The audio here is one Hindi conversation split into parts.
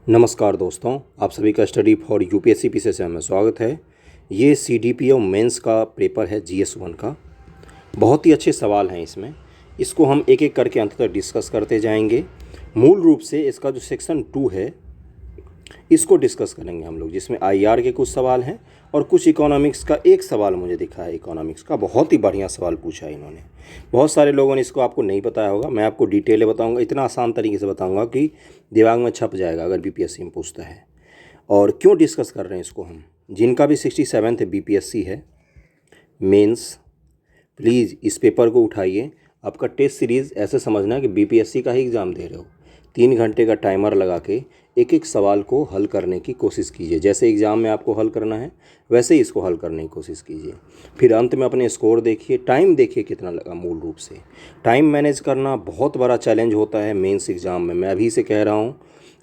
नमस्कार दोस्तों, आप सभी का स्टडी फॉर यूपीएससी पीसी से हमें स्वागत है। ये सीडीपीओ मेंस का पेपर है जीएस 1 का। बहुत ही अच्छे सवाल हैं इसमें। इसको हम एक एक करके अंत तक डिस्कस करते जाएंगे। मूल रूप से इसका जो सेक्शन 2 है इसको डिस्कस करेंगे हम लोग, जिसमें आईआर के कुछ सवाल हैं और कुछ इकोनॉमिक्स का एक सवाल मुझे दिखा है। इकोनॉमिक्स का बहुत ही बढ़िया सवाल पूछा है इन्होंने। बहुत सारे लोगों ने इसको आपको नहीं बताया होगा, मैं आपको डिटेल में बताऊंगा, इतना आसान तरीके से बताऊंगा कि दिमाग में छप जाएगा अगर बीपीएससी में पूछता है। और क्यों डिस्कस कर रहे हैं इसको हम, जिनका भी 67th बीपीएससी है मेंस, प्लीज़ इस पेपर को उठाइए। आपका टेस्ट सीरीज़ ऐसे समझना कि बीपीएससी का ही एग्ज़ाम दे रहे हो। 3 घंटे का टाइमर लगा के एक एक सवाल को हल करने की कोशिश कीजिए। जैसे एग्ज़ाम में आपको हल करना है वैसे ही इसको हल करने की कोशिश कीजिए। फिर अंत में अपने स्कोर देखिए, टाइम देखिए कितना लगा। मूल रूप से टाइम मैनेज करना बहुत बड़ा चैलेंज होता है मेंस एग्ज़ाम में। मैं अभी से कह रहा हूँ,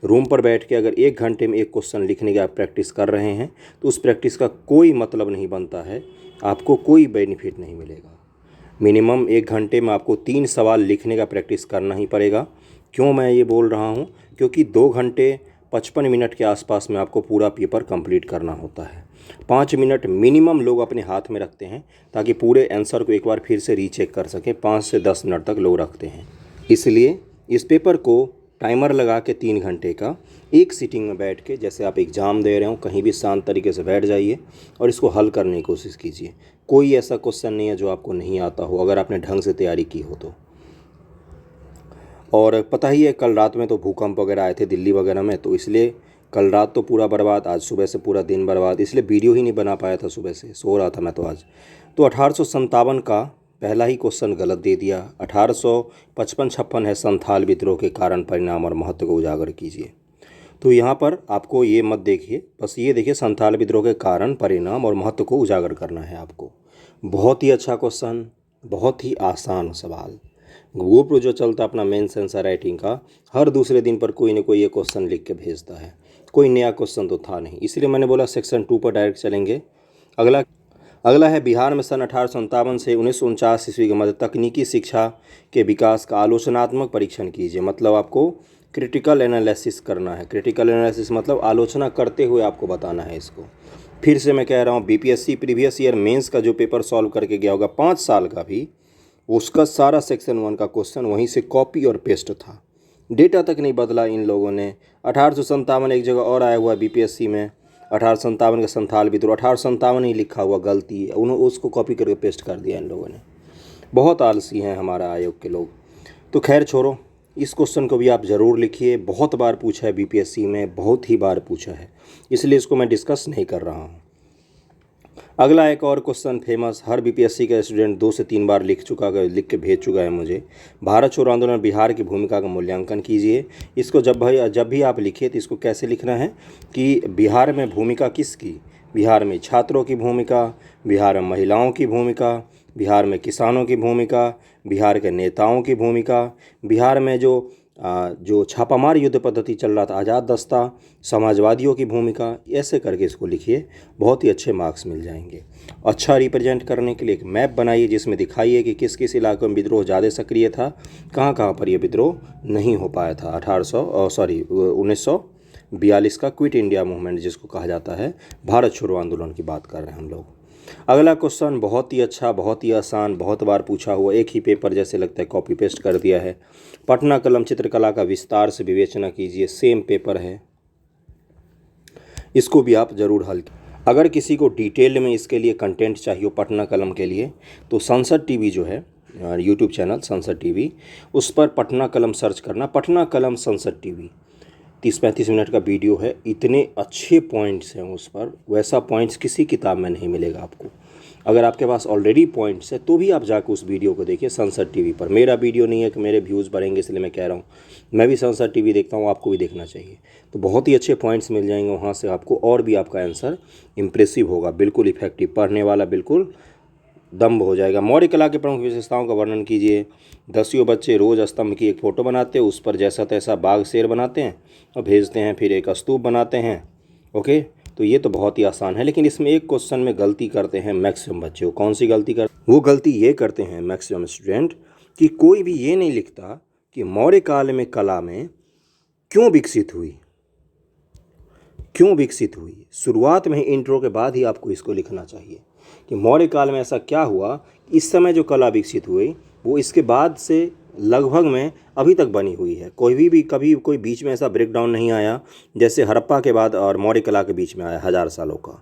रूम पर बैठ के अगर 1 घंटे में एक क्वेश्चन लिखने की आप प्रैक्टिस कर रहे हैं तो उस प्रैक्टिस का कोई मतलब नहीं बनता है, आपको कोई बेनिफिट नहीं मिलेगा। मिनिमम 1 घंटे में आपको 3 सवाल लिखने का प्रैक्टिस करना ही पड़ेगा। क्यों मैं ये बोल रहा हूँ? क्योंकि 2 घंटे 55 मिनट के आसपास में आपको पूरा पेपर कंप्लीट करना होता है। 5 मिनट मिनिमम लोग अपने हाथ में रखते हैं ताकि पूरे आंसर को एक बार फिर से रीचेक कर सकें। 5 से 10 मिनट तक लोग रखते हैं। इसलिए इस पेपर को टाइमर लगा के 3 घंटे का एक सीटिंग में बैठ के, जैसे आप एग्ज़ाम दे रहे हो, कहीं भी शांत तरीके से बैठ जाइए और इसको हल करने की कोशिश कीजिए। कोई ऐसा क्वेश्चन नहीं है जो आपको नहीं आता हो अगर आपने ढंग से तैयारी की हो तो। और पता ही है, कल रात में तो भूकंप वगैरह आए थे दिल्ली वगैरह में, तो इसलिए कल रात तो पूरा बर्बाद, आज सुबह से पूरा दिन बर्बाद, इसलिए वीडियो ही नहीं बना पाया था। सुबह से सो रहा था मैं तो आज। तो 1857 का पहला ही क्वेश्चन गलत दे दिया। 1855-56 है संथाल विद्रोह के कारण, परिणाम और महत्व को उजागर कीजिए। तो यहाँ पर आपको ये मत देखिए, बस ये देखिए संथाल विद्रोह के कारण, परिणाम और महत्व को उजागर करना है आपको। बहुत ही अच्छा क्वेश्चन, बहुत ही आसान सवाल। ग्रुप जो चलता अपना मेंस आंसर राइटिंग का, हर दूसरे दिन पर कोई ना कोई ये क्वेश्चन लिख के भेजता है। कोई नया क्वेश्चन तो था नहीं, इसलिए मैंने बोला सेक्शन 2 पर डायरेक्ट चलेंगे। अगला है बिहार में सन 1857 से 1949 ईस्वी के मध्य तकनीकी शिक्षा के विकास का आलोचनात्मक परीक्षण कीजिए। मतलब आपको क्रिटिकल एनालिसिस करना है। क्रिटिकल एनालिसिस मतलब आलोचना करते हुए आपको बताना है इसको। फिर से मैं कह रहा हूँ, बीपीएससी प्रीवियस ईयर मेंस का जो पेपर सॉल्व करके गया होगा 5 साल का भी, उसका सारा सेक्शन 1 का क्वेश्चन वहीं से कॉपी और पेस्ट था। डेटा तक नहीं बदला इन लोगों ने। 1857 एक जगह और आया हुआ बीपीएससी में, 1857 का संथाल विद्रोह, 1857 ही लिखा हुआ, गलती है, उन्होंने उसको कॉपी करके पेस्ट कर दिया इन लोगों ने। बहुत आलसी हैं हमारा आयोग के लोग। तो खैर छोड़ो, इस क्वेश्चन को भी आप ज़रूर लिखिए। बहुत बार पूछा है बीपीएससी में, बहुत ही बार पूछा है, इसलिए इसको मैं डिस्कस नहीं कर रहा हूँ। अगला एक और क्वेश्चन फेमस, हर बीपीएससी का स्टूडेंट 2 से 3 बार लिख के भेज चुका है मुझे। भारत छोड़ो आंदोलन बिहार की भूमिका का मूल्यांकन कीजिए। इसको जब भी आप लिखिए तो इसको कैसे लिखना है कि बिहार में भूमिका किसकी, बिहार में छात्रों की भूमिका, बिहार में महिलाओं की भूमिका, बिहार में किसानों की भूमिका, बिहार के नेताओं की भूमिका, बिहार में जो छापामार युद्ध पद्धति चल रहा था, आज़ाद दस्ता, समाजवादियों की भूमिका, ऐसे करके इसको लिखिए। बहुत ही अच्छे मार्क्स मिल जाएंगे। अच्छा रिप्रेजेंट करने के लिए एक मैप बनाइए जिसमें दिखाइए कि किस किस इलाके में विद्रोह ज़्यादा सक्रिय था, कहाँ कहाँ पर यह विद्रोह नहीं हो पाया था। 1942 का क्विट इंडिया मूवमेंट जिसको कहा जाता है, भारत छोड़ो आंदोलन की बात कर रहे हैं हम लोग। अगला क्वेश्चन बहुत ही अच्छा, बहुत ही आसान, बहुत बार पूछा हुआ, एक ही पेपर जैसे लगता है कॉपी पेस्ट कर दिया है। पटना कलम चित्रकला का विस्तार से विवेचना कीजिए। सेम पेपर है, इसको भी आप ज़रूर हल। अगर किसी को डिटेल में इसके लिए कंटेंट चाहिए पटना कलम के लिए, तो संसद टीवी जो है यूट्यूब चैनल संसद टीवी, उस पर पटना कलम सर्च करना, पटना कलम संसद टीवी। 30-35 मिनट का वीडियो है, इतने अच्छे पॉइंट्स हैं उस पर, वैसा पॉइंट्स किसी किताब में नहीं मिलेगा आपको। अगर आपके पास ऑलरेडी पॉइंट्स है तो भी आप जाकर उस वीडियो को देखिए संसद टीवी पर। मेरा वीडियो नहीं है कि मेरे व्यूज़ बढ़ेंगे इसलिए मैं कह रहा हूँ, मैं भी संसद टीवी देखता हूँ, आपको भी देखना चाहिए। तो बहुत ही अच्छे पॉइंट्स मिल जाएंगे वहाँ से आपको, और भी आपका आंसर इम्प्रेसिव होगा, बिल्कुल इफेक्टिव, पढ़ने वाला बिल्कुल दम्ब हो जाएगा। मौर्य कला के प्रमुख विशेषताओं का वर्णन कीजिए। 10 बच्चे रोज़ स्तंभ की एक फ़ोटो बनाते हैं, उस पर जैसा तैसा बाघ शेर बनाते हैं और भेजते हैं, फिर एक स्तूप बनाते हैं। ओके, तो ये तो बहुत ही आसान है, लेकिन इसमें एक क्वेश्चन में गलती करते हैं मैक्सिमम बच्चे। कौन सी गलती वो गलती ये करते हैं मैक्सिमम स्टूडेंट कि कोई भी ये नहीं लिखता कि मौर्य काल में कला में क्यों विकसित हुई। क्यों विकसित हुई। शुरुआत में ही इंट्रो के बाद ही आपको इसको लिखना चाहिए कि मौर्य काल में ऐसा क्या हुआ, इस समय जो कला विकसित हुई वो इसके बाद से लगभग में अभी तक बनी हुई है। कोई भी कभी कोई बीच में ऐसा ब्रेकडाउन नहीं आया जैसे हड़प्पा के बाद और मौर्य कला के बीच में आया 1000 सालों का।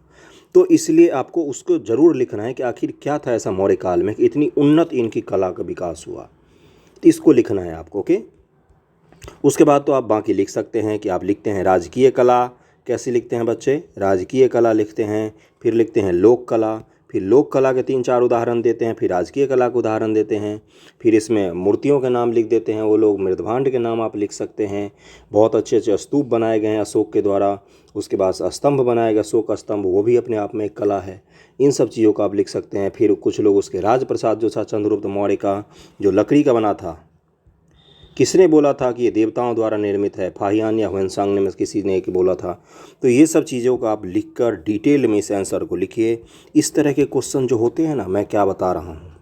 तो इसलिए आपको उसको ज़रूर लिखना है कि आखिर क्या था ऐसा मौर्य काल में कि इतनी उन्नत इनकी कला का विकास हुआ। तो इसको लिखना है आपको, ओके। उसके बाद तो आप बाकी लिख सकते हैं कि आप लिखते हैं राजकीय कला। कैसे लिखते हैं बच्चे, राजकीय कला लिखते हैं, फिर लिखते हैं लोक कला, फिर लोक कला के 3-4 उदाहरण देते हैं, फिर राजकीय कला के उदाहरण देते हैं, फिर इसमें मूर्तियों के नाम लिख देते हैं वो लोग, मृदभांड के नाम आप लिख सकते हैं। बहुत अच्छे अच्छे स्तूप बनाए गए हैं अशोक के द्वारा। उसके बाद स्तंभ बनाए गए, अशोक स्तंभ, वो भी अपने आप में एक कला है। इन सब चीज़ों का आप लिख सकते हैं। फिर कुछ लोग उसके राजप्रसाद जो था चंद्रगुप्त मौर्य का, जो लकड़ी का बना था, किसने बोला था कि ये देवताओं द्वारा निर्मित है, फाहियान या ह्वेनसांग में किसी ने बोला था। तो ये सब चीज़ों को आप लिखकर डिटेल में इस आंसर को लिखिए। इस तरह के क्वेश्चन जो होते हैं ना, मैं क्या बता रहा हूँ,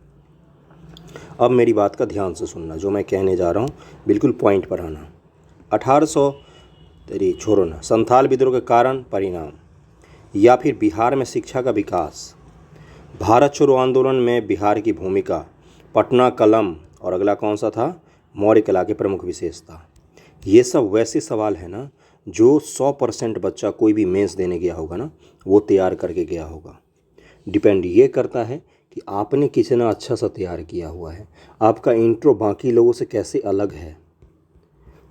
अब मेरी बात का ध्यान से सुनना, जो मैं कहने जा रहा हूँ बिल्कुल पॉइंट पर आना। 1800 तेरी छोड़ो ना, संथाल विद्रोह के कारण परिणाम, या फिर बिहार में शिक्षा का विकास, भारत छोड़ो आंदोलन में बिहार की भूमिका, पटना कलम, और अगला कौन सा था, मौर्य कला की प्रमुख विशेषता। ये सब वैसे सवाल है ना जो 100% बच्चा कोई भी मेंस देने गया होगा ना वो तैयार करके गया होगा। डिपेंड ये करता है कि आपने कितना अच्छा सा तैयार किया हुआ है, आपका इंट्रो बाकी लोगों से कैसे अलग है।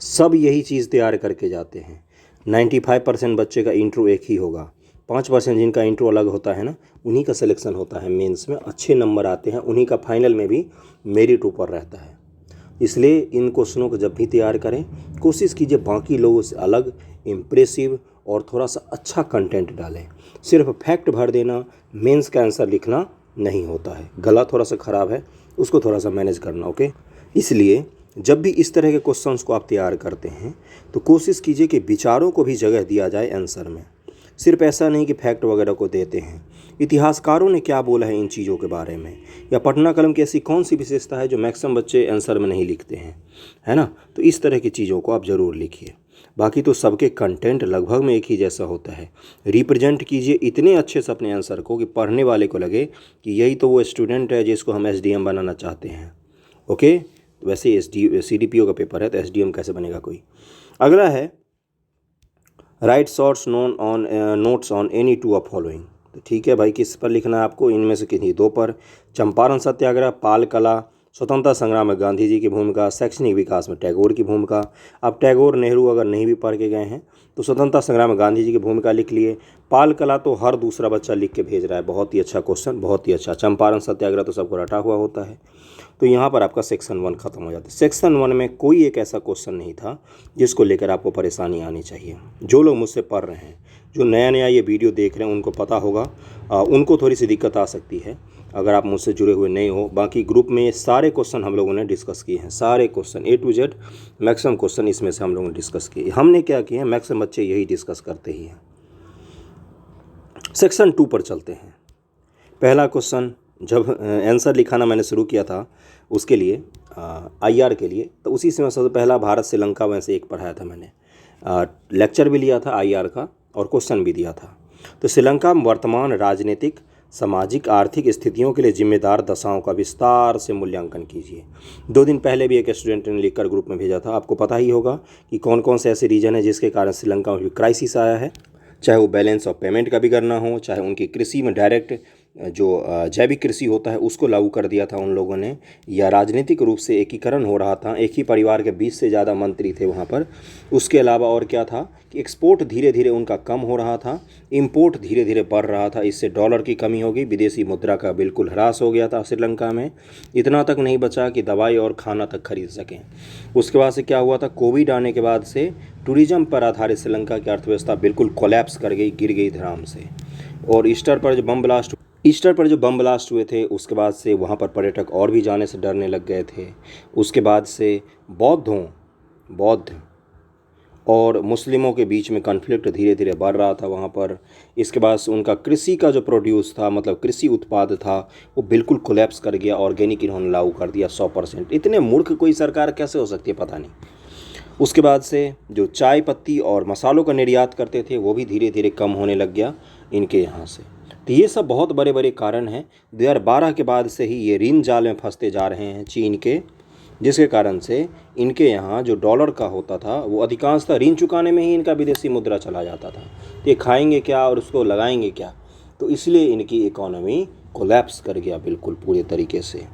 सब यही चीज़ तैयार करके जाते हैं। 95% बच्चे का इंट्रो एक ही होगा, 5% जिनका इंट्रो अलग होता है ना, उन्हीं का सिलेक्शन होता है मेंस में, अच्छे नंबर आते हैं, उन्हीं का फाइनल में भी मेरिट ऊपर रहता है। इसलिए इन क्वेश्चनों को जब भी तैयार करें कोशिश कीजिए बाकी लोगों से अलग, इम्प्रेसिव और थोड़ा सा अच्छा कंटेंट डालें। सिर्फ फैक्ट भर देना, मेंस का आंसर लिखना नहीं होता है। गला थोड़ा सा ख़राब है, उसको थोड़ा सा मैनेज करना, ओके। इसलिए जब भी इस तरह के क्वेश्चंस को आप तैयार करते हैं तो कोशिश कीजिए कि विचारों को भी जगह दिया जाए आंसर में। सिर्फ ऐसा नहीं कि फैक्ट वगैरह को देते हैं। इतिहासकारों ने क्या बोला है इन चीज़ों के बारे में, या पटना कलम की ऐसी कौन सी विशेषता है जो मैक्सिमम बच्चे आंसर में नहीं लिखते हैं, है ना। तो इस तरह की चीज़ों को आप ज़रूर लिखिए। बाकी तो सबके कंटेंट लगभग में एक ही जैसा होता है। रिप्रेजेंट कीजिए इतने अच्छे से अपने आंसर को कि पढ़ने वाले को लगे कि यही तो वो स्टूडेंट है जिसको हम SDM बनाना चाहते हैं, ओके। वैसे CDPO का पेपर है तो SDM कैसे बनेगा कोई। अगला है right shorts notes on any two of following. तो ठीक है भाई, किस पर लिखना है आपको, इनमें से किन्हीं दो पर। चंपारण सत्याग्रह, पाल कला, स्वतंत्रता संग्राम में गांधी जी की भूमिका, शैक्षणिक विकास में टैगोर की भूमिका। अब टैगोर नेहरू अगर नहीं भी पढ़ के गए हैं तो स्वतंत्रता संग्राम में गांधी जी की भूमिका लिख लिए। पाल कला तो हर दूसरा बच्चा लिख के भेज रहा है, बहुत ही अच्छा क्वेश्चन, बहुत ही अच्छा। चंपारण सत्याग्रह तो सबको रटा हुआ होता है। तो यहाँ पर आपका सेक्शन 1 खत्म हो जाता है। सेक्शन 1 में कोई एक ऐसा क्वेश्चन नहीं था जिसको लेकर आपको परेशानी आनी चाहिए। जो लोग मुझसे पढ़ रहे हैं, जो नया नया ये वीडियो देख रहे हैं, उनको पता होगा, उनको थोड़ी सी दिक्कत आ सकती है अगर आप मुझसे जुड़े हुए नहीं हो। बाकी ग्रुप में ये सारे क्वेश्चन हम लोगों ने डिस्कस किए हैं, सारे question A to Z maximum question इसमें से हम लोगों ने डिस्कस किए। हमने क्या किए हैं, मैक्सिमम बच्चे यही डिस्कस करते ही हैं। सेक्शन 2 पर चलते हैं। पहला क्वेश्चन, जब आंसर लिखाना मैंने शुरू किया था उसके लिए IR के लिए, तो उसी से मैं सबसे पहला भारत श्रीलंका में से एक पढ़ाया था मैंने। लेक्चर भी लिया था IR का और क्वेश्चन भी दिया था। तो श्रीलंका में वर्तमान राजनीतिक, सामाजिक, आर्थिक स्थितियों के लिए जिम्मेदार दशाओं का विस्तार से मूल्यांकन कीजिए। 2 दिन पहले भी एक स्टूडेंट ने लिखकर ग्रुप में भेजा था। आपको पता ही होगा कि कौन कौन से ऐसे रीजन है जिसके कारण श्रीलंका में क्राइसिस आया है, चाहे वो बैलेंस ऑफ पेमेंट का बिगड़ना हो, चाहे उनकी कृषि में डायरेक्ट जो जैविक कृषि होता है उसको लागू कर दिया था उन लोगों ने, या राजनीतिक रूप से एकीकरण हो रहा था, एक ही परिवार के 20 से ज़्यादा मंत्री थे वहाँ पर। उसके अलावा और क्या था कि एक्सपोर्ट धीरे धीरे उनका कम हो रहा था, इंपोर्ट धीरे धीरे बढ़ रहा था, इससे डॉलर की कमी हो गई, विदेशी मुद्रा का बिल्कुल ह्रास हो गया था श्रीलंका में। इतना तक नहीं बचा कि दवाई और खाना तक खरीद सकें। उसके बाद से क्या हुआ था, कोविड आने के बाद से टूरिज्म पर आधारित श्रीलंका की अर्थव्यवस्था बिल्कुल कोलैप्स कर गई, गिर गई धड़ाम से। और ईस्टर पर जो बम ब्लास्ट हुए थे उसके बाद से वहाँ पर पर्यटक और भी जाने से डरने लग गए थे। उसके बाद से बौद्ध और मुस्लिमों के बीच में कॉन्फ्लिक्ट धीरे धीरे बढ़ रहा था वहाँ पर। इसके बाद से उनका कृषि का जो प्रोड्यूस था, मतलब कृषि उत्पाद था, वो बिल्कुल कोलैप्स कर गया। ऑर्गेनिक इन्होंने लागू कर दिया 100%। इतने मूर्ख कोई सरकार कैसे हो सकती है, पता नहीं। उसके बाद से जो चाय पत्ती और मसालों का निर्यात करते थे वो भी धीरे धीरे कम होने लग गया इनके यहाँ से। तो ये सब बहुत बड़े बड़े कारण हैं। 2012 के बाद से ही ये ऋण जाल में फंसते जा रहे हैं चीन के, जिसके कारण से इनके यहाँ जो डॉलर का होता था वो अधिकांशतः ऋण चुकाने में ही इनका विदेशी मुद्रा चला जाता था। तो ये खाएंगे क्या और उसको लगाएंगे क्या, तो इसलिए इनकी इकोनॉमी कोलैप्स कर गया बिल्कुल पूरे तरीके से।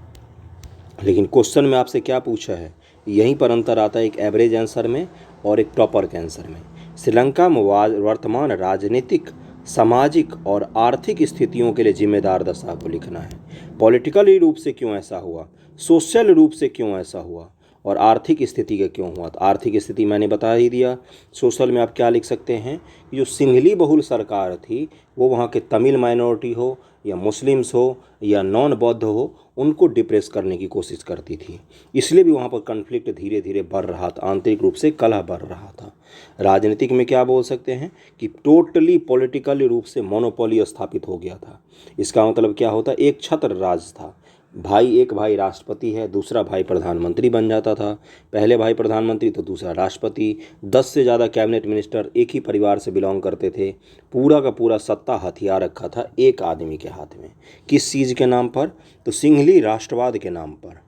लेकिन क्वेश्चन में आपसे क्या पूछा है, यहीं पर अंतर आता है एक एवरेज आंसर में और एक प्रॉपर के आंसर में। श्रीलंका में वर्तमान राजनीतिक, सामाजिक और आर्थिक स्थितियों के लिए जिम्मेदार दशा को लिखना है। पॉलिटिकली रूप से क्यों ऐसा हुआ, सोशल रूप से क्यों ऐसा हुआ, और आर्थिक स्थिति का क्यों हुआ। तो आर्थिक स्थिति मैंने बता ही दिया। सोशल में आप क्या लिख सकते हैं, जो सिंहली बहुल सरकार थी वो वहाँ के तमिल माइनॉरिटी हो या मुस्लिम्स हो या नॉन बौद्ध हो, उनको डिप्रेस करने की कोशिश करती थी। इसलिए भी वहाँ पर कन्फ्लिक्ट धीरे धीरे बढ़ रहा था, आंतरिक रूप से कलह बढ़ रहा था। राजनीतिक में क्या बोल सकते हैं कि टोटली पॉलिटिकली रूप से मोनोपोली स्थापित हो गया था। इसका मतलब क्या होता, एक छत्र राज था। एक भाई राष्ट्रपति है, दूसरा भाई प्रधानमंत्री बन जाता था। पहले भाई प्रधानमंत्री तो दूसरा राष्ट्रपति। 10 से ज़्यादा कैबिनेट मिनिस्टर एक ही परिवार से बिलोंग करते थे। पूरा का पूरा सत्ता हथियार रखा था एक आदमी के हाथ में। किस चीज़ के नाम पर, तो सिंहली राष्ट्रवाद के नाम पर।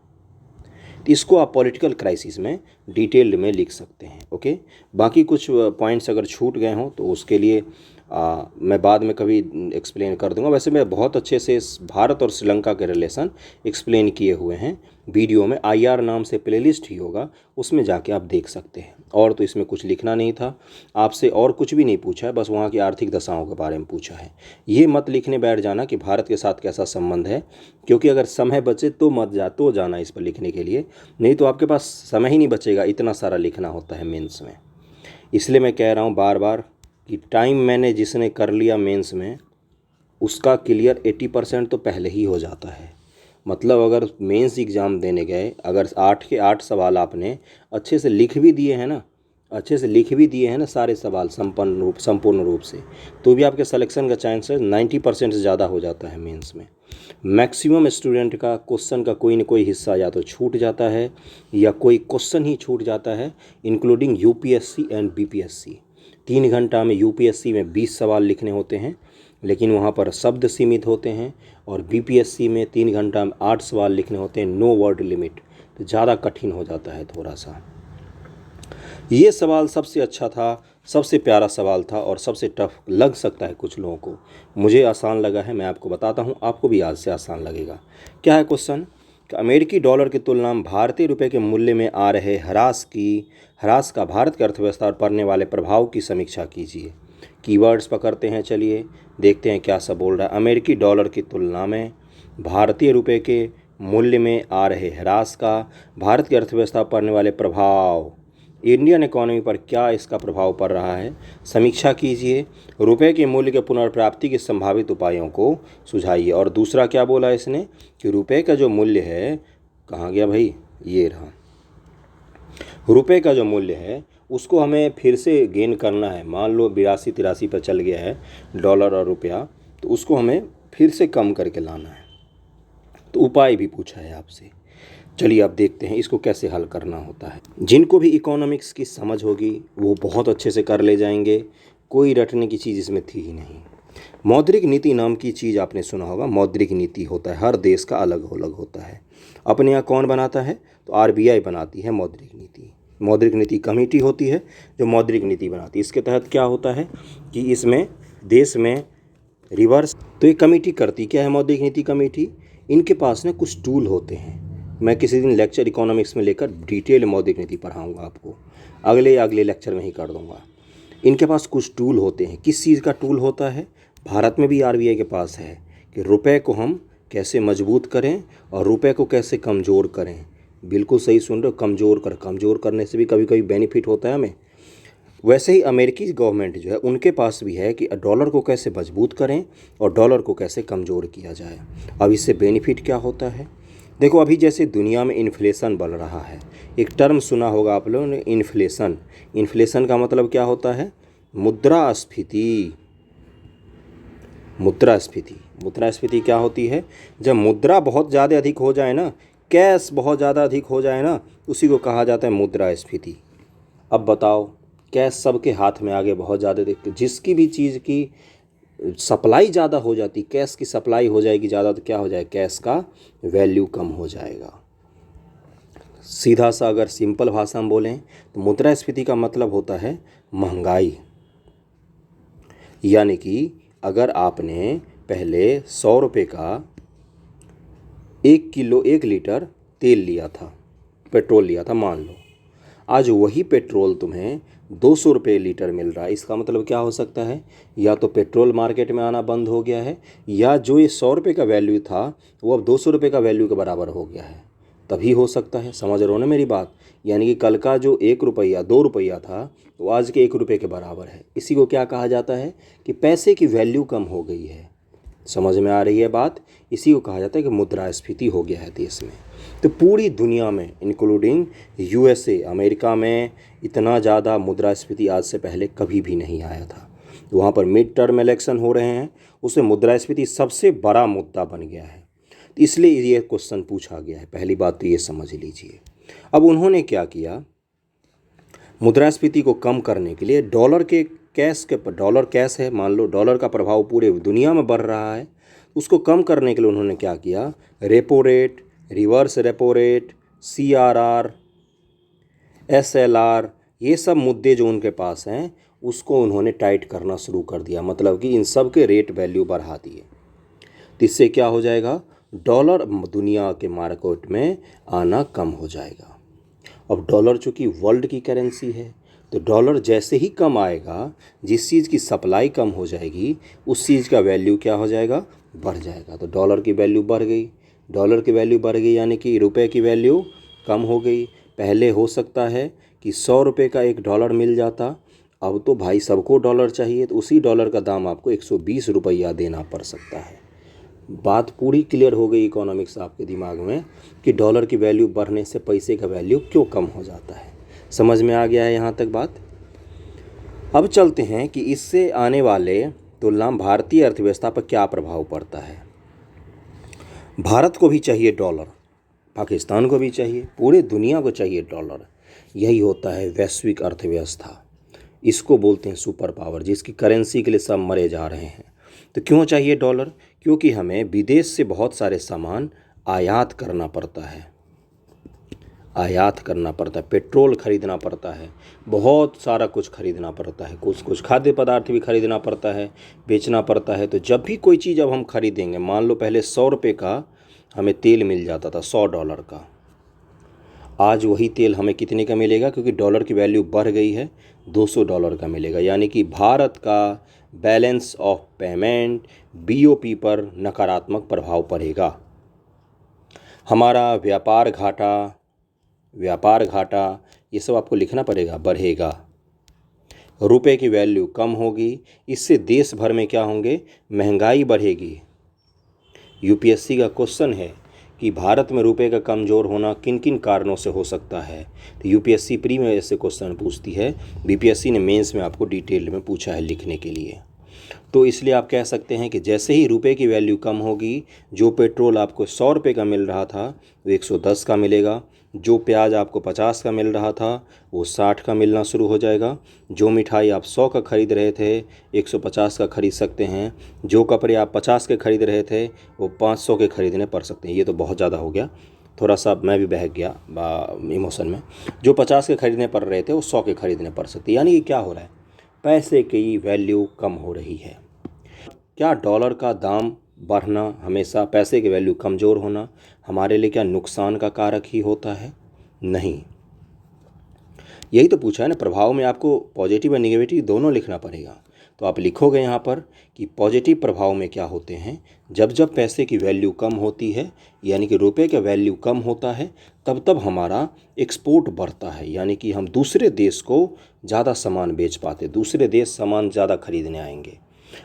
तो इसको आप पॉलिटिकल क्राइसिस में डिटेल्ड में लिख सकते हैं। ओके, बाकी कुछ पॉइंट्स अगर छूट गए हों तो उसके लिए मैं बाद में कभी एक्सप्लेन कर दूंगा। वैसे मैं बहुत अच्छे से भारत और श्रीलंका के रिलेशन एक्सप्लेन किए हुए हैं वीडियो में। IR नाम से प्लेलिस्ट ही होगा, उसमें जाके आप देख सकते हैं। और तो इसमें कुछ लिखना नहीं था आपसे, और कुछ भी नहीं पूछा है, बस वहाँ की आर्थिक दशाओं के बारे में पूछा है। ये मत लिखने बैठ जाना कि भारत के साथ कैसा संबंध है, क्योंकि अगर समय बचे तो मत जाना इस पर लिखने के लिए, नहीं तो आपके पास समय ही नहीं बचेगा, इतना सारा लिखना होता है मेंस में। इसलिए मैं कह रहा हूँ बार बार कि टाइम मैंने जिसने कर लिया मेंस में उसका क्लियर 80% तो पहले ही हो जाता है। मतलब अगर मेंस एग्ज़ाम देने गए, अगर 8 के 8 सवाल आपने अच्छे से लिख भी दिए हैं ना, सारे सवाल संपूर्ण रूप से, तो भी आपके सिलेक्शन का चांसेस 90% से ज़्यादा हो जाता है मेंस में। मैक्सिमम स्टूडेंट का क्वेश्चन का कोई न कोई हिस्सा या तो छूट जाता है या कोई क्वेश्चन ही छूट जाता है, इंक्लूडिंग UPSC एंड BPSC। 3 घंटा में UPSC में 20 सवाल लिखने होते हैं, लेकिन वहाँ पर शब्द सीमित होते हैं, और BPSC में 3 घंटा में 8 सवाल लिखने होते हैं, नो वर्ड लिमिट, तो ज़्यादा कठिन हो जाता है थोड़ा सा। ये सवाल सबसे अच्छा था, सबसे प्यारा सवाल था, और सबसे टफ लग सकता है कुछ लोगों को। मुझे आसान लगा है, मैं आपको बताता हूँ, आपको भी आज से आसान लगेगा। क्या है क्वेश्चन, कि अमेरिकी डॉलर की तुलना में भारतीय रुपये के मूल्य में आ रहे ह्रास का भारत की अर्थव्यवस्था पर पड़ने वाले प्रभाव की समीक्षा कीजिए। कीवर्ड्स पकड़ते हैं, चलिए देखते हैं क्या सब बोल रहा है। अमेरिकी डॉलर की तुलना में भारतीय रुपये के मूल्य में आ रहे ह्रास का भारत की अर्थव्यवस्था पर पड़ने वाले प्रभाव, इंडियन इकोनॉमी पर क्या इसका प्रभाव पड़ रहा है, समीक्षा कीजिए। रुपए के मूल्य के पुनर्प्राप्ति के संभावित उपायों को सुझाइए। और दूसरा क्या बोला इसने, कि रुपए का जो मूल्य है, कहाँ गया भाई, ये रहा, रुपए का जो मूल्य है उसको हमें फिर से गेन करना है। मान लो 82-83 पर चल गया है डॉलर और रुपया, तो उसको हमें फिर से कम करके लाना है। तो उपाय भी पूछा है आपसे। चलिए अब देखते हैं इसको कैसे हल करना होता है। जिनको भी इकोनॉमिक्स की समझ होगी वो बहुत अच्छे से कर ले जाएंगे, कोई रटने की चीज़ इसमें थी ही नहीं। मौद्रिक नीति नाम की चीज़ आपने सुना होगा। मौद्रिक नीति होता है, हर देश का अलग अलग होता है। अपने यहाँ कौन बनाता है, तो RBI बनाती है मौद्रिक नीति। मौद्रिक नीति कमेटी होती है जो मौद्रिक नीति बनाती है। इसके तहत क्या होता है कि इसमें देश में रिवर्स, तो ये कमेटी करती क्या है, मौद्रिक नीति कमेटी, इनके पास ना कुछ टूल होते हैं। मैं किसी दिन लेक्चर इकोनॉमिक्स में लेकर डिटेल मौद्रिक नीति पढ़ाऊंगा आपको, अगले लेक्चर में ही कर दूंगा। इनके पास कुछ टूल होते हैं। किस चीज़ का टूल होता है, भारत में भी RBI के पास है, कि रुपए को हम कैसे मजबूत करें और रुपए को कैसे कमज़ोर करें। बिल्कुल सही सुन रहे हो, कमज़ोर करने से भी कभी कभी बेनिफिट होता है हमें। वैसे ही अमेरिकी गवर्नमेंट जो है उनके पास भी है कि डॉलर को कैसे मजबूत करें और डॉलर को कैसे कमज़ोर किया जाए। अब इससे बेनिफिट क्या होता है, देखो अभी जैसे दुनिया में इन्फ्लेशन बढ़ रहा है, एक टर्म सुना होगा आप लोगों ने, इन्फ्लेशन। इन्फ्लेशन का मतलब क्या होता है, मुद्रास्फीति। मुद्रास्फीति क्या होती है, जब मुद्रा बहुत ज़्यादा अधिक हो जाए ना, कैश बहुत ज़्यादा अधिक हो जाए ना, उसी को कहा जाता है मुद्रास्फीति। अब बताओ, कैश सबके हाथ में आगे बहुत ज़्यादा देखते, जिसकी भी चीज़ की सप्लाई ज़्यादा हो जाती, कैश की सप्लाई हो जाएगी ज़्यादा, तो क्या हो जाएगा, कैश का वैल्यू कम हो जाएगा। सीधा सा अगर सिंपल भाषा में बोलें तो मुद्रास्फीति का मतलब होता है महंगाई। यानी कि अगर आपने पहले 100 रुपये का 1 लीटर तेल लिया था, पेट्रोल लिया था मान लो, आज वही पेट्रोल तुम्हें 200 रुपये लीटर मिल रहा है। इसका मतलब क्या हो सकता है, या तो पेट्रोल मार्केट में आना बंद हो गया है, या जो ये 100 रुपये का वैल्यू था वो अब 200 रुपये का वैल्यू के बराबर हो गया है, तभी हो सकता है। समझ रहे हो ना मेरी बात। यानी कि कल का जो 1 रुपया 2 रुपया था तो आज के 1 रुपये के बराबर है। इसी को क्या कहा जाता है कि पैसे की वैल्यू कम हो गई है। समझ में आ रही है बात। इसी को कहा जाता है कि मुद्रास्फीति हो गया है देश में। तो पूरी दुनिया में इंक्लूडिंग यूएसए, अमेरिका में इतना ज़्यादा मुद्रास्फीति आज से पहले कभी भी नहीं आया था। वहाँ पर मिड टर्म इलेक्शन हो रहे हैं, उसमें मुद्रास्फीति सबसे बड़ा मुद्दा बन गया है, तो इसलिए ये क्वेश्चन पूछा गया है। पहली बात तो ये समझ लीजिए। अब उन्होंने क्या किया, मुद्रास्फीति को कम करने के लिए डॉलर कैश है, मान लो डॉलर का प्रभाव पूरे दुनिया में बढ़ रहा है, उसको कम करने के लिए उन्होंने क्या किया, repo rate, reverse repo rate, CRR, SLR, ये सब मुद्दे जो उनके पास हैं उसको उन्होंने टाइट करना शुरू कर दिया। मतलब कि इन सब के रेट वैल्यू बढ़ा दिए। तो इससे क्या हो जाएगा, डॉलर दुनिया के मार्केट में आना कम हो जाएगा। अब डॉलर चूँकि वर्ल्ड की करेंसी है, तो डॉलर जैसे ही कम आएगा, जिस चीज़ की सप्लाई कम हो जाएगी उस चीज़ का वैल्यू क्या हो जाएगा, बढ़ जाएगा। तो डॉलर की वैल्यू बढ़ गई, डॉलर की वैल्यू बढ़ गई, यानी कि रुपए की वैल्यू कम हो गई। पहले हो सकता है कि 100 रुपये का 1 डॉलर मिल जाता, अब तो भाई सबको डॉलर चाहिए, तो उसी डॉलर का दाम आपको 120 रुपया देना पड़ सकता है। बात पूरी क्लियर हो गई इकोनॉमिक्स आपके दिमाग में कि डॉलर की वैल्यू बढ़ने से पैसे का वैल्यू क्यों कम हो जाता है। समझ में आ गया है यहाँ तक बात। अब चलते हैं कि इससे आने वाले तुलना भारतीय अर्थव्यवस्था पर क्या प्रभाव पड़ता है। भारत को भी चाहिए डॉलर, पाकिस्तान को भी चाहिए, पूरे दुनिया को चाहिए डॉलर। यही होता है वैश्विक अर्थव्यवस्था। इसको बोलते हैं सुपर पावर, जिसकी करेंसी के लिए सब मरे जा रहे हैं। तो क्यों चाहिए डॉलर, क्योंकि हमें विदेश से बहुत सारे सामान आयात करना पड़ता है, पेट्रोल खरीदना पड़ता है, बहुत सारा कुछ खरीदना पड़ता है, कुछ खाद्य पदार्थ भी खरीदना पड़ता है, बेचना पड़ता है। तो जब भी कोई चीज़ अब हम खरीदेंगे, मान लो पहले 100 रुपये का हमें तेल मिल जाता था, 100 डॉलर का, आज वही तेल हमें कितने का मिलेगा, क्योंकि डॉलर की वैल्यू बढ़ गई है, 200 डॉलर का मिलेगा। यानी कि भारत का बैलेंस ऑफ पेमेंट BOP पर नकारात्मक प्रभाव पड़ेगा। हमारा व्यापार घाटा ये सब आपको लिखना पड़ेगा, बढ़ेगा। रुपए की वैल्यू कम होगी, इससे देश भर में क्या होंगे, महंगाई बढ़ेगी। UPSC का क्वेश्चन है कि भारत में रुपए का कमज़ोर होना किन किन कारणों से हो सकता है। तो UPSC प्री में ऐसे क्वेश्चन पूछती है, BPSC ने मेंस में आपको डिटेल में पूछा है लिखने के लिए। तो इसलिए आप कह सकते हैं कि जैसे ही रुपए की वैल्यू कम होगी, जो पेट्रोल आपको 100 रुपये का मिल रहा था वो 110 का मिलेगा, जो प्याज आपको 50 का मिल रहा था वो 60 का मिलना शुरू हो जाएगा, जो मिठाई आप 100 का खरीद रहे थे 150 का खरीद सकते हैं, जो कपड़े आप 50 के खरीद रहे थे वो 500 के खरीदने पड़ सकते हैं। ये तो बहुत ज़्यादा हो गया, थोड़ा सा मैं भी बहक गया इमोशन में। जो 50 के खरीदने पड़ रहे थे वो 100 के खरीदने पड़ सकते हैं। यानी कि क्या हो रहा है, पैसे की वैल्यू कम हो रही है। क्या डॉलर का दाम बढ़ना, हमेशा पैसे की वैल्यू कमज़ोर होना हमारे लिए क्या नुकसान का कारक ही होता है? नहीं। यही तो पूछा है ना, प्रभाव में आपको पॉजिटिव और नेगेटिव दोनों लिखना पड़ेगा। तो आप लिखोगे यहाँ पर कि पॉजिटिव प्रभाव में क्या होते हैं, जब जब पैसे की वैल्यू कम होती है, यानी कि रुपए का वैल्यू कम होता है, तब तब हमारा एक्सपोर्ट बढ़ता है। यानी कि हम दूसरे देश को ज़्यादा सामान बेच पाते, दूसरे देश सामान ज़्यादा खरीदने आएंगे।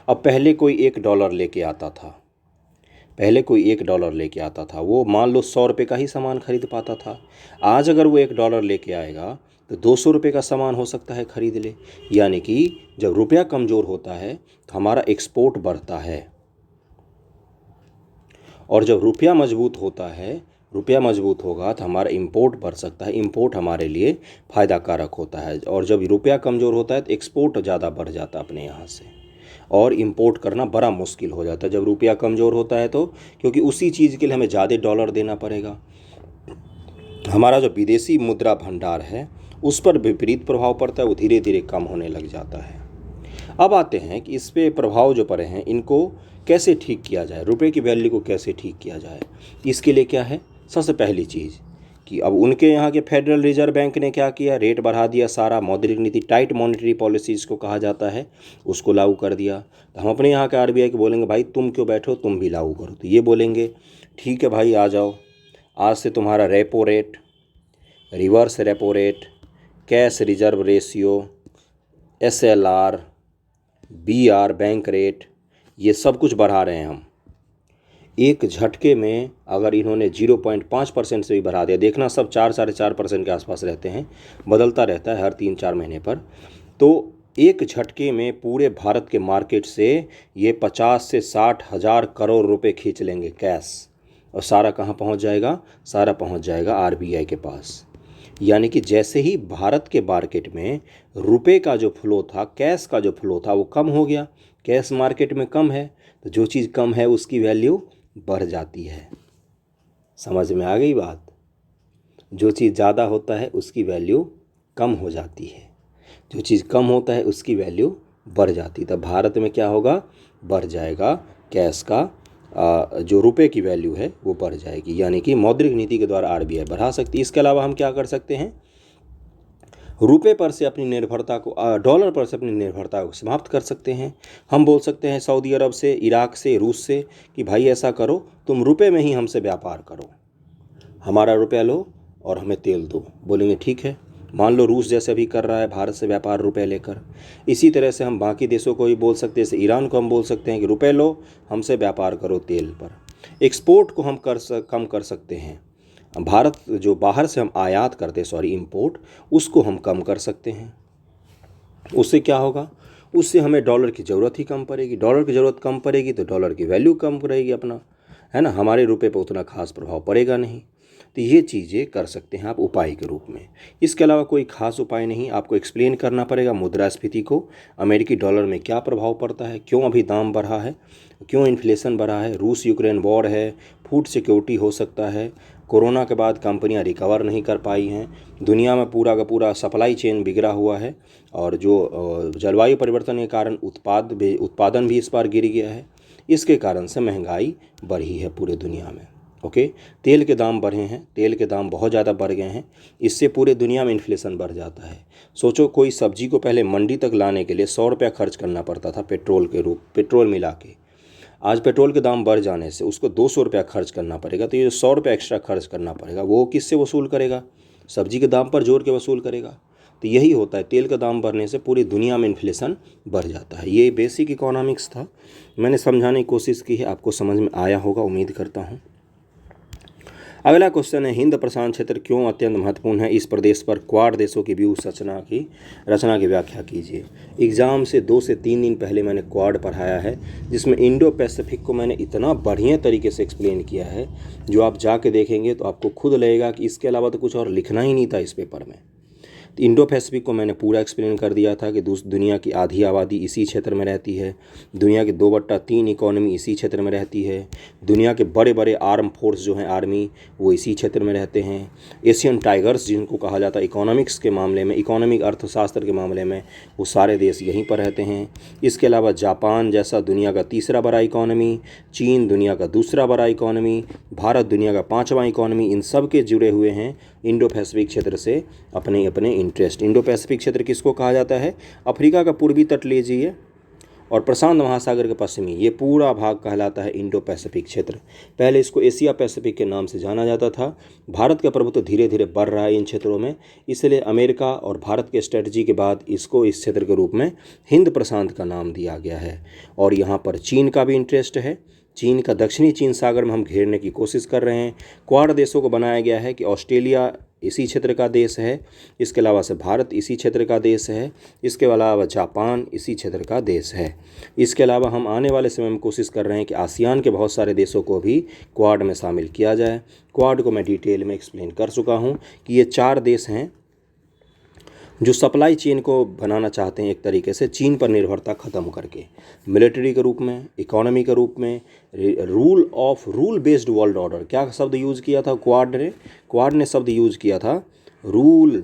अब पहले कोई 1 डॉलर लेके आता था, वो मान लो 100 रुपये का ही सामान खरीद पाता था। आज अगर वो 1 डॉलर लेके आएगा तो 200 रुपये का सामान हो सकता है खरीद ले। यानी कि जब रुपया कमज़ोर होता है तो हमारा एक्सपोर्ट बढ़ता है, और जब रुपया मजबूत होता है रुपया मजबूत होगा तो हमारा इंपोर्ट बढ़ सकता है, इंपोर्ट हमारे लिए फ़ायदा कारक होता है। और जब रुपया कमज़ोर होता है तो एक्सपोर्ट ज़्यादा बढ़ जाता है अपने यहाँ से, और इंपोर्ट करना बड़ा मुश्किल हो जाता है जब रुपया कमज़ोर होता है तो, क्योंकि उसी चीज़ के लिए हमें ज़्यादा डॉलर देना पड़ेगा। हमारा जो विदेशी मुद्रा भंडार है उस पर विपरीत प्रभाव पड़ता है, वो धीरे धीरे कम होने लग जाता है। अब आते हैं कि इस पे प्रभाव जो पड़े हैं इनको कैसे ठीक किया जाए, रुपए की वैल्यू को कैसे ठीक किया जाए। इसके लिए क्या है, सबसे पहली चीज़ कि अब उनके यहाँ के फेडरल रिजर्व बैंक ने क्या किया, रेट बढ़ा दिया, सारा मौद्रिक नीति, टाइट मॉनेटरी पॉलिसीज़ को कहा जाता है, उसको लागू कर दिया। तो हम अपने यहाँ के आरबीआई को बोलेंगे भाई तुम क्यों बैठो, तुम भी लागू करो। तो ये बोलेंगे ठीक है भाई आ जाओ, आज से तुम्हारा repo rate, reverse repo rate, cash reserve ratio, SLR, BR bank rate, ये सब कुछ बढ़ा रहे हैं हम। एक झटके में अगर इन्होंने 0.5% से भी बढ़ा दिया, देखना सब 4-4.5% के आसपास रहते हैं, बदलता रहता है हर 3-4 महीने पर, तो एक झटके में पूरे भारत के मार्केट से ये 50 से 60 हज़ार करोड़ रुपए खींच लेंगे कैश, और सारा कहाँ पहुँच जाएगा, सारा पहुँच जाएगा आरबीआई के पास। यानी कि जैसे ही भारत के मार्केट में रुपए का जो फ्लो था, कैश का जो फ्लो था वो कम हो गया, कैश मार्केट में कम है तो जो चीज़ कम है उसकी वैल्यू बढ़ जाती है। समझ में आ गई बात, जो चीज़ ज़्यादा होता है उसकी वैल्यू कम हो जाती है, जो चीज़ कम होता है उसकी वैल्यू बढ़ जाती है। तब भारत में क्या होगा, बढ़ जाएगा कैश का जो रुपए की वैल्यू है वो बढ़ जाएगी, यानी कि मौद्रिक नीति के द्वारा आरबीआई बढ़ा सकती है। इसके अलावा हम क्या कर सकते हैं, रुपए पर से अपनी निर्भरता को, डॉलर पर से अपनी निर्भरता को समाप्त कर सकते हैं। हम बोल सकते हैं सऊदी अरब से, इराक से, रूस से कि भाई ऐसा करो तुम रुपए में ही हमसे व्यापार करो, हमारा रुपया लो और हमें तेल दो। बोलेंगे ठीक है, मान लो रूस जैसे भी कर रहा है भारत से व्यापार रुपए लेकर, इसी तरह से हम बाकी देशों को भी बोल सकते हैं, जैसे ईरान को हम बोल सकते हैं कि रुपए लो हमसे व्यापार करो तेल पर। एक्सपोर्ट को हम कम कर सकते हैं, भारत जो बाहर से हम आयात करते इंपोर्ट, उसको हम कम कर सकते हैं। उससे क्या होगा, उससे हमें डॉलर की ज़रूरत ही कम पड़ेगी, डॉलर की ज़रूरत कम पड़ेगी तो डॉलर की वैल्यू कम रहेगी अपना, है ना, हमारे रुपए पर उतना खास प्रभाव पड़ेगा नहीं। तो ये चीज़ें कर सकते हैं आप उपाय के रूप में। इसके अलावा कोई खास उपाय नहीं, आपको एक्सप्लेन करना पड़ेगा मुद्रास्फीति को, अमेरिकी डॉलर में क्या प्रभाव पड़ता है, क्यों अभी दाम बढ़ा है, क्यों इन्फ्लेशन बढ़ा है, रूस यूक्रेन वॉर है, फूड सिक्योरिटी हो सकता है, कोरोना के बाद कंपनियां रिकवर नहीं कर पाई हैं, दुनिया में पूरा का पूरा सप्लाई चेन बिगड़ा हुआ है, और जो जलवायु परिवर्तन के कारण उत्पादन भी इस बार गिर गया है, इसके कारण से महंगाई बढ़ी है पूरे दुनिया में। ओके, तेल के दाम बढ़े हैं, तेल के दाम बहुत ज़्यादा बढ़ गए हैं, इससे पूरे दुनिया में इन्फ्लेशन बढ़ जाता है। सोचो कोई सब्जी को पहले मंडी तक लाने के लिए 100 रुपया खर्च करना पड़ता था पेट्रोल मिला के, आज पेट्रोल के दाम बढ़ जाने से उसको 200 रुपया खर्च करना पड़ेगा। तो ये 100 रुपया एक्स्ट्रा खर्च करना पड़ेगा, वो किससे वसूल करेगा, सब्जी के दाम पर जोड़ के वसूल करेगा। तो यही होता है, तेल का दाम बढ़ने से पूरी दुनिया में इन्फ्लेशन बढ़ जाता है। ये बेसिक इकोनॉमिक्स था, मैंने समझाने की कोशिश की है, आपको समझ में आया होगा उम्मीद करता हूँ। अगला क्वेश्चन है, हिंद प्रशांत क्षेत्र क्यों अत्यंत महत्वपूर्ण है, इस प्रदेश पर क्वाड देशों की व्यूह रचना की व्याख्या कीजिए। एग्ज़ाम से 2 से 3 दिन पहले मैंने क्वाड पढ़ाया है, जिसमें इंडो पैसिफिक को मैंने इतना बढ़िया तरीके से एक्सप्लेन किया है, जो आप जाके देखेंगे तो आपको खुद लगेगा कि इसके अलावा तो कुछ और लिखना ही नहीं था इस पेपर में। तो इंडो पैसिफिक को मैंने पूरा एक्सप्लेन कर दिया था कि दुनिया की आधी आबादी इसी क्षेत्र में रहती है, दुनिया की 2/3 इकोनॉमी इसी क्षेत्र में रहती है, दुनिया के बड़े बड़े आर्म फोर्स जो हैं आर्मी वो इसी क्षेत्र में रहते हैं, एशियन टाइगर्स जिनको कहा जाता है इकोनॉमिक्स के मामले में, इकोनॉमिक अर्थशास्त्र के मामले में, वो सारे देश यहीं पर रहते हैं। इसके अलावा जापान जैसा दुनिया का तीसरा बड़ा इकोनॉमी, चीन दुनिया का दूसरा बड़ा इकोनॉमी, भारत दुनिया का 5वां इकोनॉमी, इन सब के जुड़े हुए हैं इंडो पैसिफिक क्षेत्र से अपने अपने इंटरेस्ट। इंडो पैसिफिक क्षेत्र किसको कहा जाता है, अफ्रीका का पूर्वी तट लीजिए और प्रशांत महासागर के पश्चिमी, ये पूरा भाग कहलाता है इंडो पैसिफिक क्षेत्र। पहले इसको एशिया पैसिफिक के नाम से जाना जाता था। भारत का प्रभुत्व धीरे धीरे बढ़ रहा है इन क्षेत्रों में, इसलिए अमेरिका और भारत के स्ट्रेटजी के बाद इसको इस क्षेत्र के रूप में हिंद प्रशांत का नाम दिया गया है। और यहाँ पर चीन का भी इंटरेस्ट है, चीन का दक्षिणी चीन सागर में हम घेरने की कोशिश कर रहे हैं। क्वाड देशों को बनाया गया है कि ऑस्ट्रेलिया इसी क्षेत्र का देश है, इसके अलावा से भारत इसी क्षेत्र का देश है, इसके अलावा जापान इसी क्षेत्र का देश है। इसके अलावा हम आने वाले समय में कोशिश कर रहे हैं कि आसियान के बहुत सारे देशों को भी क्वाड में शामिल किया जाए। क्वाड को मैं डिटेल में एक्सप्लेन कर चुका हूँ कि ये 4 देश हैं जो सप्लाई चेन को बनाना चाहते हैं एक तरीके से चीन पर निर्भरता ख़त्म करके, मिलिट्री के रूप में, इकोनॉमी के रूप में, रूल बेस्ड वर्ल्ड ऑर्डर। क्या शब्द यूज़ किया था क्वाड ने शब्द यूज़ किया था रूल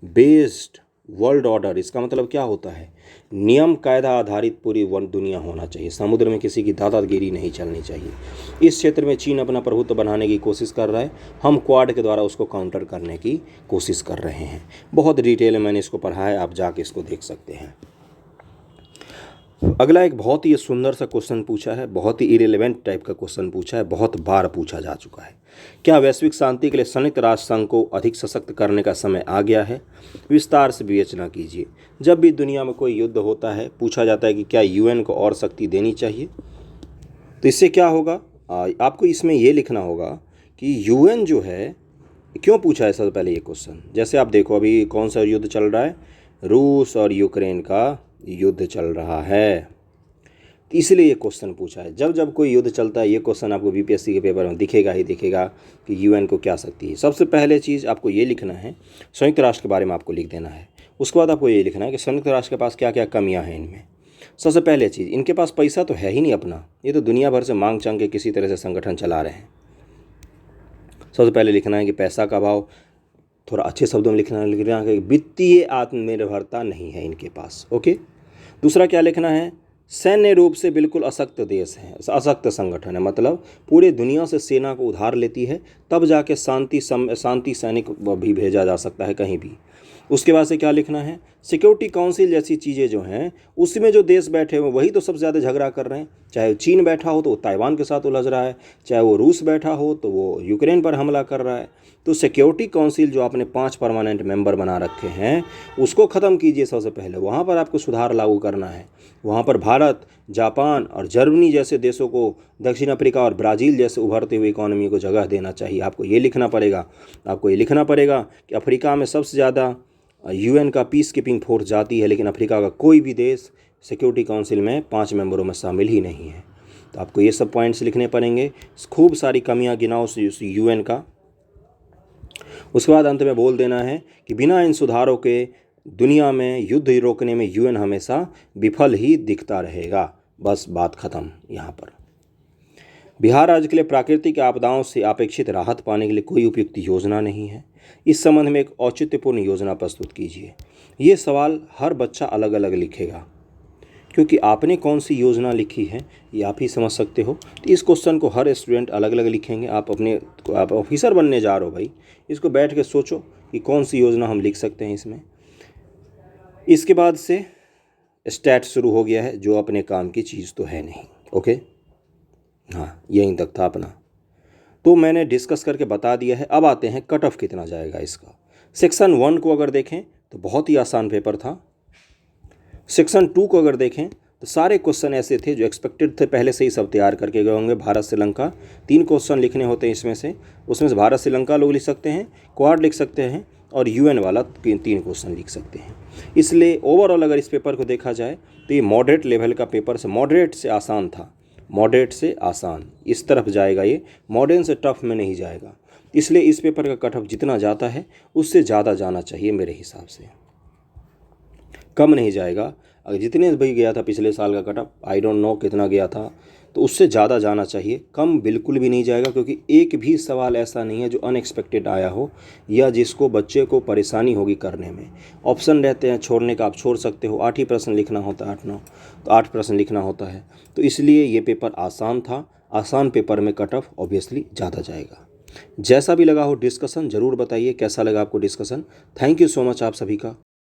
बेस्ड वर्ल्ड ऑर्डर। इसका मतलब क्या होता है, नियम कायदा आधारित पूरी दुनिया होना चाहिए, समुद्र में किसी की दादागिरी नहीं चलनी चाहिए। इस क्षेत्र में चीन अपना प्रभुत्व बनाने की कोशिश कर रहा है, हम क्वाड के द्वारा उसको काउंटर करने की कोशिश कर रहे हैं। बहुत डिटेल में मैंने इसको पढ़ा है, आप जाके इसको देख सकते हैं। अगला एक बहुत ही सुंदर सा क्वेश्चन पूछा है, बहुत ही इरेलेवेंट टाइप का क्वेश्चन पूछा है, बहुत बार पूछा जा चुका है। क्या वैश्विक शांति के लिए संयुक्त राष्ट्र संघ को अधिक सशक्त करने का समय आ गया है? विस्तार से विवेचना कीजिए। जब भी दुनिया में कोई युद्ध होता है पूछा जाता है कि क्या यूएन को और शक्ति देनी चाहिए, तो इससे क्या होगा, आपको इसमें ये लिखना होगा कि यूएन जो है, क्यों पूछा है सबसे पहले ये क्वेश्चन। जैसे आप देखो अभी कौन सा युद्ध चल रहा है, रूस और यूक्रेन का युद्ध चल रहा है, इसलिए ये क्वेश्चन पूछा है। जब जब कोई युद्ध चलता है ये क्वेश्चन आपको बीपीएससी के पेपर में दिखेगा ही दिखेगा कि यूएन को क्या शक्ति है। सबसे पहले चीज़ आपको ये लिखना है, संयुक्त राष्ट्र के बारे में आपको लिख देना है। उसके बाद आपको ये लिखना है कि संयुक्त राष्ट्र के पास क्या क्या कमियां हैं इनमें। सबसे पहले चीज़, इनके पास पैसा तो है ही नहीं अपना, ये तो दुनिया भर से मांग चांग के किसी तरह से संगठन चला रहे हैं। सबसे पहले लिखना है कि पैसा का अभाव, थोड़ा अच्छे शब्दों में लिखना है कि वित्तीय आत्मनिर्भरता नहीं है इनके पास। ओके, दूसरा क्या लिखना है, सैन्य रूप से बिल्कुल अशक्त देश है, अशक्त संगठन है, मतलब पूरे दुनिया से सेना को उधार लेती है तब जाके शांति सैनिक भी भेजा जा सकता है कहीं भी। उसके बाद से क्या लिखना है, सिक्योरिटी काउंसिल जैसी चीज़ें जो हैं उसमें जो देश बैठे हुए वही तो सबसे ज़्यादा झगड़ा कर रहे हैं। चाहे चीन बैठा हो तो वो ताइवान के साथ उलझ रहा है, चाहे वो रूस बैठा हो तो वो यूक्रेन पर हमला कर रहा है। तो सिक्योरिटी काउंसिल जो आपने 5 परमानेंट मेंबर बना रखे हैं उसको ख़त्म कीजिए सबसे पहले, वहाँ पर आपको सुधार लागू करना है। वहाँ पर भारत, जापान और जर्मनी जैसे देशों को, दक्षिण अफ्रीका और ब्राज़ील जैसे उभरते हुए इकोनॉमी को जगह देना चाहिए। आपको ये लिखना पड़ेगा, आपको ये लिखना पड़ेगा कि अफ्रीका में सबसे ज़्यादा यूएन का पीस कीपिंग फोर्स जाती है, लेकिन अफ्रीका का कोई भी देश सिक्योरिटी काउंसिल में 5 मेंबरों में शामिल ही नहीं है। तो आपको ये सब पॉइंट्स लिखने पड़ेंगे, खूब सारी कमियां गिनाओ यूएन का। उसके बाद अंत में बोल देना है कि बिना इन सुधारों के दुनिया में युद्ध रोकने में यूएन हमेशा विफल ही दिखता रहेगा। बस बात ख़त्म यहाँ पर। बिहार राज्य के लिए प्राकृतिक आपदाओं से अपेक्षित राहत पाने के लिए कोई उपयुक्त योजना नहीं है। इस संबंध में एक औचित्यपूर्ण योजना प्रस्तुत कीजिए। ये सवाल हर बच्चा अलग अलग लिखेगा, क्योंकि आपने कौन सी योजना लिखी है ये आप ही समझ सकते हो। तो इस क्वेश्चन को हर स्टूडेंट अलग अलग लिखेंगे। आप ऑफिसर बनने जा रहे हो भाई, इसको बैठ के सोचो कि कौन सी योजना हम लिख सकते हैं इसमें। इसके बाद से स्टैट शुरू हो गया है, जो अपने काम की चीज़ तो है नहीं। ओके, हाँ यहीं तक था अपना, तो मैंने डिस्कस करके बता दिया है। अब आते हैं कट ऑफ कितना जाएगा इसका। सेक्शन 1 को अगर देखें तो बहुत ही आसान पेपर था। सेक्शन 2 को अगर देखें तो सारे क्वेश्चन ऐसे थे जो एक्सपेक्टेड थे, पहले से ही सब तैयार करके गए होंगे। भारत श्रीलंका 3 क्वेश्चन लिखने होते हैं इसमें से भारत श्रीलंका लोग लिख सकते हैं, क्वाड लिख सकते हैं और यूएन वाला 3 क्वेश्चन लिख सकते हैं। इसलिए ओवरऑल अगर इस पेपर को देखा जाए तो ये मॉडरेट लेवल का पेपर से, मॉडरेट से आसान था, मॉडरेट से आसान इस तरफ जाएगा, ये मॉडर्न से टफ में नहीं जाएगा। इसलिए इस पेपर का कट ऑफ जितना जाता है उससे ज़्यादा जाना चाहिए, मेरे हिसाब से कम नहीं जाएगा। अगर जितने भी गया था पिछले साल का cut off, I don't know कितना गया था, तो उससे ज़्यादा जाना चाहिए, कम बिल्कुल भी नहीं जाएगा। क्योंकि एक भी सवाल ऐसा नहीं है जो अनएक्सपेक्टेड आया हो या जिसको बच्चे को परेशानी होगी करने में। ऑप्शन रहते हैं छोड़ने का, आप छोड़ सकते हो। 8 ही प्रश्न लिखना होता है, 8-9 तो 8 प्रश्न लिखना होता है। तो इसलिए ये पेपर आसान था। आसान पेपर में कट ऑफ ऑब्वियसली ज़्यादा जाएगा। जैसा भी लगा हो डिस्कशन ज़रूर बताइए, कैसा लगा आपको discussion. Thank you so much आप सभी का।